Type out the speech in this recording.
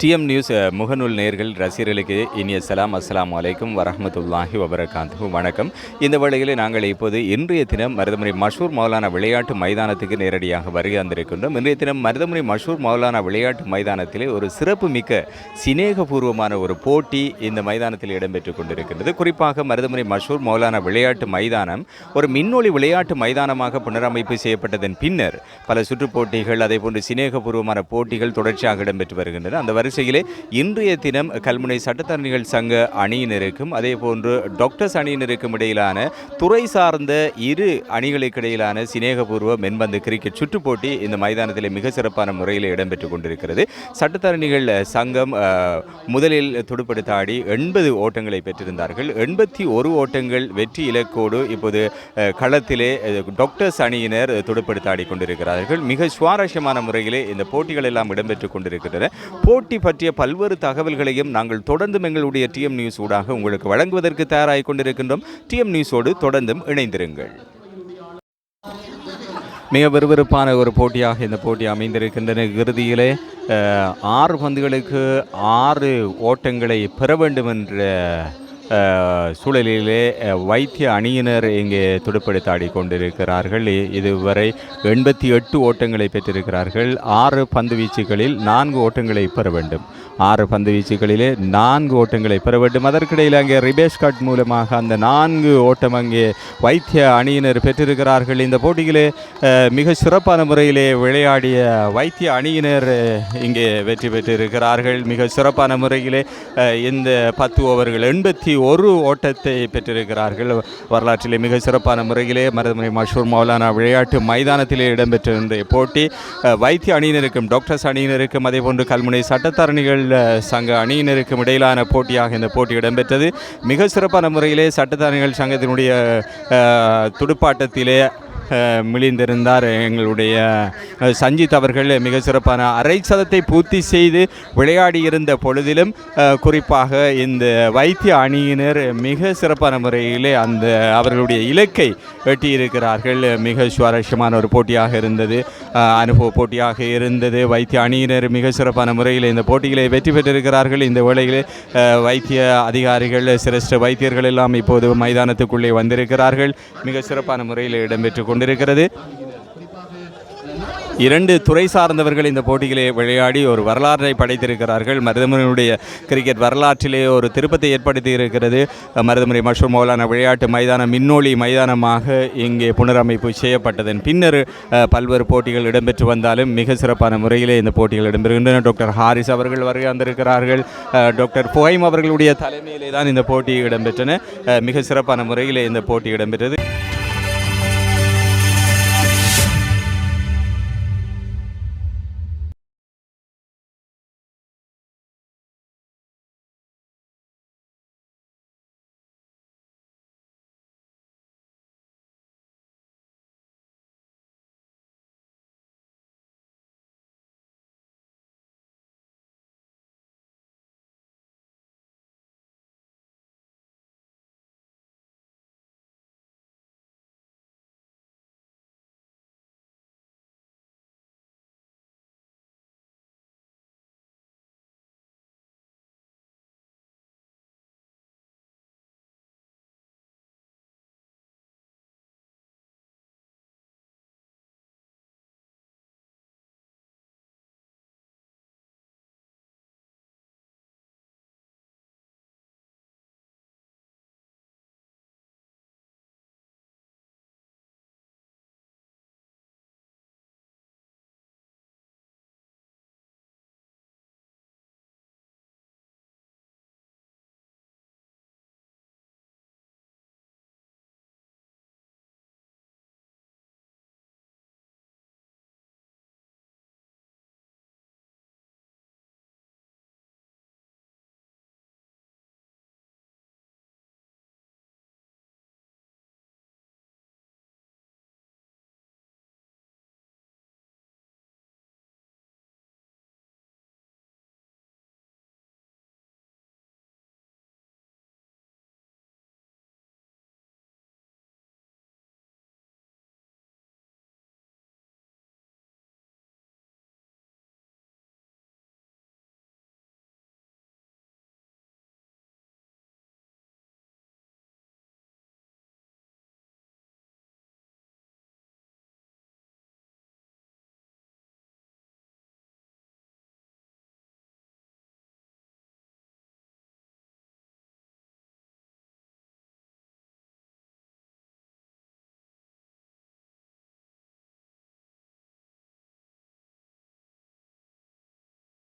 DM news முகநூல் நேர்கள் ரசிகர்களுக்கு இனிய சலாம். அஸ்ஸலாமு அலைக்கும் வரஹ்மத்துல்லாஹி வபரகாத்துஹு. வணக்கம். இந்த வேளையில் நாங்கள் இப்போது இன்றைய தினம் மருதமுனை மஷூர் மௌலானா விளையாட்டு மைதானத்துக்கு நேரடியாக வருகை வந்திருக்கின்றோம். இன்றைய தினம் மருதமுனை மஷூர் மௌலானா விளையாட்டு மைதானத்திலே ஒரு சிறப்பு மிக்க சிநேகபூர்வமான ஒரு போட்டி இந்த மைதானத்தில் இடம்பெற்று கொண்டிருக்கின்றது. குறிப்பாக மருதமுனை மஷூர் மௌலானா விளையாட்டு மைதானம் ஒரு மின்னொளி விளையாட்டு மைதானமாக புனரமைப்பு செய்யப்பட்டதன் பின்னர் பல சுற்றுப் போட்டிகள் அதேபோன்று சிநேகபூர்வமான போட்டிகள் தொடர்ச்சியாக இடம்பெற்று வருகின்றன. அந்த வரிசையிலே இன்றைய தினம் கல்முனை சட்டத்தரணிகள் சங்க அணியினருக்கும் அதேபோன்று டாக்டர்ஸ் அணியினருக்கும் இடையிலான துறை சார்ந்த இரு அணிகளுக்கு இடையிலான சிநேகபூர்வ மென்பந்து கிரிக்கெட் சுற்றுப் போட்டி இந்த மைதானத்தில் மிக சிறப்பான முறையில் இடம்பெற்றுக் கொண்டிருக்கிறது. சட்டத்தரணிகள் சங்கம் முதலில் துடுப்படுத்தாடி 80 ஓட்டங்களை பெற்றிருந்தார்கள். 81 ஓட்டங்கள் வெற்றி இலக்கோடு இப்போது களத்திலே டாக்டர்ஸ் அணியினர் துடுப்படுத்தாடி கொண்டிருக்கிறார்கள். மிக சுவாரஸ்யமான முறையிலே இந்த போட்டிகள் எல்லாம் இடம்பெற்றுக் கொண்டிருக்கின்றன. போட்டி பற்றிய பல்வேறு தகவல்களையும் நாங்கள் தொடர்ந்தும் எங்களுடைய டிஎம் நியூஸ் ஊடாக உங்களுக்கு வழங்குவதற்கு தயாராகிக் கொண்டிருக்கின்றோம். டிஎம் நியூஸோடு தொடர்ந்தும் இணைந்திருங்கள். மிக விறுவிறுப்பான ஒரு போட்டியாக இந்த போட்டி அமைந்திருக்கின்றன. இறுதியிலே 6 பந்துகளுக்கு 6 ஓட்டங்களை பெற வேண்டும் என்ற சூழலிலே வைத்திய அணியினர் இங்கே துடுப்படுத்தாடி கொண்டிருக்கிறார்கள். இதுவரை 88 ஓட்டங்களை பெற்றிருக்கிறார்கள். 6 பந்து வீச்சுகளில் 4 ஓட்டங்களை பெற வேண்டும். 6 பந்து வீச்சுகளிலே 4 ஓட்டங்களை பெற வேண்டும். அதற்கிடையில் அங்கே ரிபேஷ் கட் மூலமாக அந்த 4 ஓட்டம் அங்கே வைத்திய அணியினர் பெற்றிருக்கிறார்கள். இந்த போட்டியிலே மிக சிறப்பான முறையிலே விளையாடிய வைத்திய அணியினர் இங்கே வெற்றி பெற்றிருக்கிறார்கள். மிக சிறப்பான முறையிலே இந்த 10 ஓவர்கள் 81 ஓட்டத்தை பெற்றிருக்கிறார்கள். வரலாற்றிலே மிக சிறப்பான முறையிலே மருதமுனை மஷூர் மௌலானா விளையாட்டு மைதானத்திலே இடம்பெற்ற இன்றைய போட்டி வைத்திய அணியினருக்கும் டாக்டர்ஸ் அணியினருக்கும் அதேபோன்று கல்முனை சட்டத்தரணிகள் சங்க அணியினருக்கும் இடையிலான போட்டியாக இந்த போட்டி இடம்பெற்றது. மிக சிறப்பான முறையிலே சட்டத்தரணிகள் சங்கத்தினுடைய துடுப்பாட்டத்திலே மிளிந்திருந்தார் எங்களுடைய சஞ்சித் அவர்கள். மிக சிறப்பான அரை சதத்தை பூர்த்தி செய்து விளையாடியிருந்த பொழுதிலும் குறிப்பாக இந்த வைத்திய அணியினர் மிக சிறப்பான முறையிலே அந்த அவர்களுடைய இலக்கை எட்டியிருக்கிறார்கள். மிக சுவாரஸ்யமான ஒரு போட்டியாக இருந்தது, அனுபவ போட்டியாக இருந்தது. வைத்திய அணியினர் மிக சிறப்பான முறையில் இந்த போட்டிகளை வெற்றி பெற்றிருக்கிறார்கள். இந்த வேளையில் வைத்திய அதிகாரிகள் சிரேஷ்ட வைத்தியர்கள் எல்லாம் இப்போது மைதானத்துக்குள்ளே வந்திருக்கிறார்கள். மிக சிறப்பான முறையில் இடம்பெற்று கொண்டிருக்கிறது. 2 துறை சார்ந்தவர்கள் இந்த போட்டிகளை விளையாடி ஒரு வரலாற்றை படைத்திருக்கிறார்கள். மருதமுனையுடைய கிரிக்கெட் வரலாற்றிலே ஒரு திருப்பத்தை ஏற்படுத்தி இருக்கிறது. மருதமுனை மஷூர் மௌலானா விளையாட்டு மைதானம் மின்னொளி மைதானமாக இங்கே புனரமைப்பு செய்யப்பட்டதன் பின்னர் பல்வேறு போட்டிகள் இடம்பெற்று வந்தாலும் மிக சிறப்பான முறையிலே இந்த போட்டிகள் இடம்பெறுகின்றன. டாக்டர் ஹாரிஸ் அவர்கள் வருகை வந்திருக்கிறார்கள். டாக்டர் ஃபுஹைம் அவர்களுடைய தலைமையிலே தான் இந்த போட்டி இடம்பெற்றன. மிக சிறப்பான முறையிலே இந்த போட்டி இடம்பெற்றது.